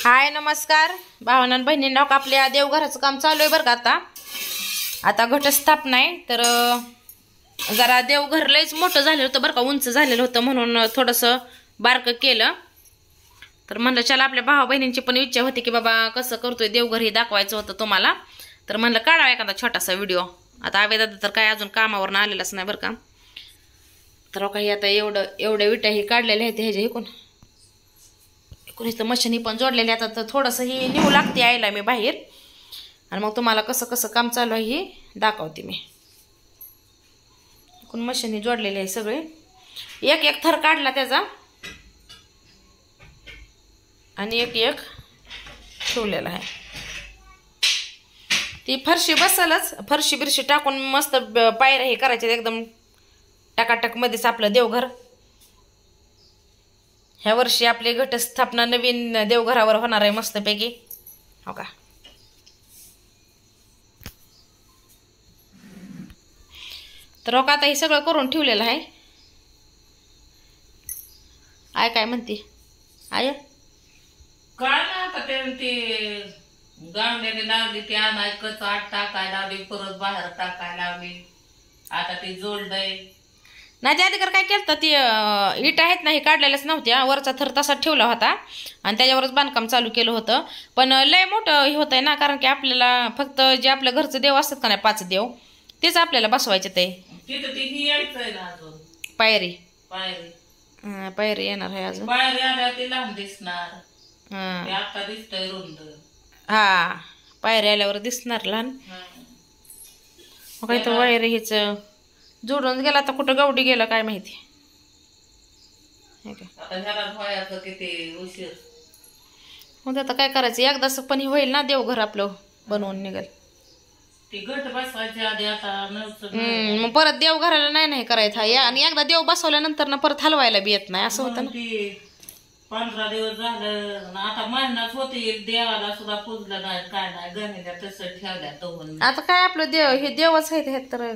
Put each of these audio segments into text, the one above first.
हाय नमस्कार भावांना बहिणींना. आपल्या देवघराचं काम चालू आहे बरं का. आता घटस्थापना आहे तर जरा देवघर लयच मोठं झालेलं होतं बरं का, उंच झालेलं होतं म्हणून थोडंसं बारकं केलं. तर म्हणलं चला आपल्या भावा बहिणींची पण इच्छा होती की बाबा कसं करतोय देवघर हे दाखवायचं होतं तुम्हाला. तर म्हणलं काढावा एखादा छोटासा व्हिडिओ. आता आवेदादा तर काय अजून कामावरून आलेलाच नाही बरं का. तर काही आता एवढ्या विटा ही काढलेल्या आहेत ह्याच्या इकून मशीनी पण जोडलेली. आता तर थोडंसं ही निघू लागते यायला मी बाहेर आणि मग तुम्हाला कसं कसं काम चालू आहे हे दाखवते मी. इकून मशीनी जोडलेली आहे सगळे. एक एक थर काढला त्याचा आणि एक एक ठेवलेला आहे. ती फरशी बसलच, फरशी बिरशी टाकून मस्त पायऱ्या हे करायचे एकदम टकाटक मध्येच आपलं देवघर. ह्या वर्षी आपली घटस्थापना नवीन देवघरावर होणार आहे मस्तपैकी. हो का. तर हो का आता हे सगळं करून ठेवलेलं आहे. आय काय म्हणते आय काय ना आता ते गावण्याने लावली ती आणाय कच आत टाकायला लावली, परत बाहेर टाकायला लावली. आता ती जोडलंय नाही. त्या अधिकार काय केलं ती इटा आहेत ना हे काढलेल्याच नव्हत्या. वरचा थर तसाच ठेवला होता आणि त्याच्यावरच बांधकाम चालू केलं होतं. पण लय मोठं हे होतंय ना, कारण की आपल्याला फक्त जे आपल्या घरचं देव असतात का नाही 5 देव तेच आपल्याला बसवायचे. ते तिथं ती ही यायचंय ना अजून पायरी पायरी येणार आहे अजून. पायरी आल्या ती लांब दिसणार. ते आता दिसतंय रुंद. हा पायरी आल्यावर दिसणार लहान. मग इथं वायर हेच जोडून गेला. तर कुठं गावडी गेला काय माहिती. मग आता काय करायचं, एकदाच पण होईल ना देवघर आपलं बनवून निघेल. मग परत देवघराला नाही करायचं आणि एकदा देव बसवल्यानंतर ना परत हलवायला बी येत नाही असं होतं ना. 15 दिवस झालं आता महिनाच होते देवाला सुद्धा पूजलं नाही काय नाही. गणिल्या तसं ठेवल्या तो. आता काय आपलं देव हे देवच आहे हे तर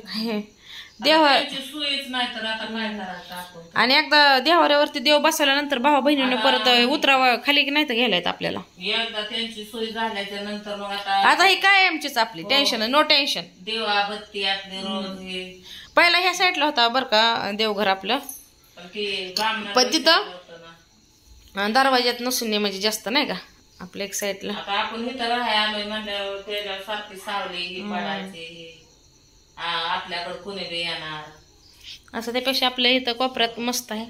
देव सोयीच नाही तर आता काय करायचं आपण. आणि एकदा देवाऱ्यावरती देव बसवल्यानंतर भावा बहिणीने परत उतरावा खाली की नाही तर घ्यायला आपल्याला. एकदा त्यांची सोय झाल्याच्या नंतर मग आता ही काय आमचीच आपली टेन्शन नो टेन्शन. देवाबत्ती आपली रोज हे पहिला ह्या साईडला होता बरं का देवघर आपलं. पण तिथं दरवाज्यात नसून म्हणजे जास्त नाही का आपल्या एक साईडला. आता आपण इथं राहायला आलोय म्हणल्यावर त्याच्या सारखी सावली ही पडायची. आपल्याकडे कुणी बी येणार असं. त्यापेक्षा आपल्या इथं कोपऱ्यात मस्त आहे.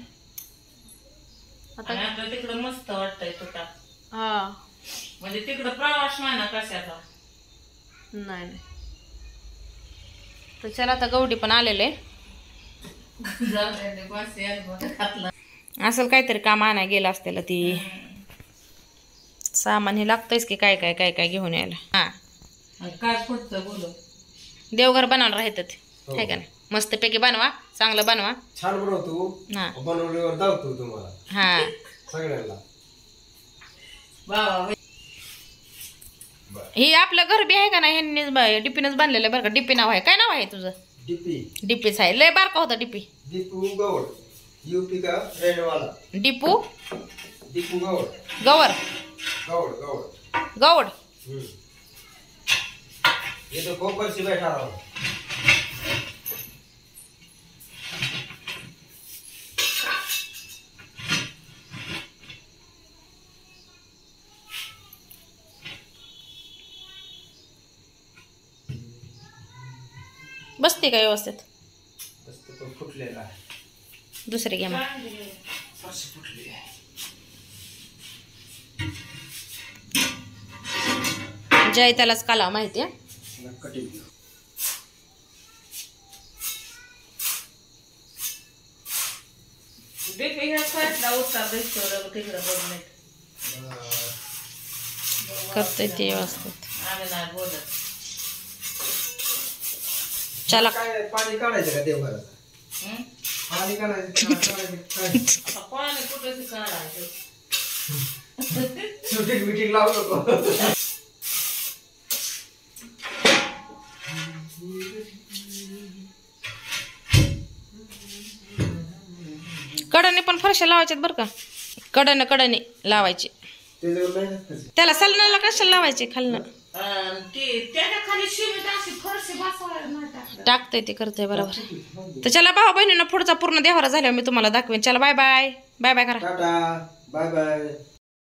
आता आपलं तिकडं मस्त वाटतंय तुटा. हा म्हणजे तिकडं प्रवास नाही ना कशाचा. नाही तर चला आता गवडी पण आलेले. असेल काहीतरी काम आणाय गेलं असतेला. ती सामान हे लागतंयच की काय काय काय काय घेऊन यायला. हा काय पुढचं बोलू. देवघर बनवणार आहेत आहे का नाही. मस्तपैकी बनवा, चांगलं बनवा. छान बनवतो. बनवल्यावर दावतो तुम्हाला. हा सगळ्यांना. हे आपलं घर बी आहे का नाही ह्यांनी डिपीनच बांधलेलं बरं का. डिपी नाव आहे. काय नाव आहे तुझं. डिपीच आहे. लय बारका होता डिपी. दीपू गवड यूपी का रेणवाला. दीपू गवड गवर गवड गवड गवड. ये तो खोपर से बैठा रहा हूं. बसते का व्यवस्थित. बसते पण फुटलेला आहे. दुसरे घ्या मग. फुटली आहे. जय त्यालाच काला माहिती आहे. करतोय ते व्यवस्थित. चला पाणी काढायचं का देवघरात. पाणी काढायचं कुठं काढायचं. शूटिंग बिटिंग लावू नको. कडने पण फरशा लावायच्यात बरं का. कडने लावायचे. त्याच्यावर नाही टाकायचं. त्याला सलनाला कशाला लावायचे खालनं त्याच्या खाली शिमिट अशी फरशी बसवायला नाही टाकलं. टाकतंय ते करतंय बरोबर. तर चला भाऊ बहिणीनं पुढचा पूर्ण देवारा झाल्यावर मी तुम्हाला दाखवेन. चला बाय बाय बाय बाय करा. Tata bye bye.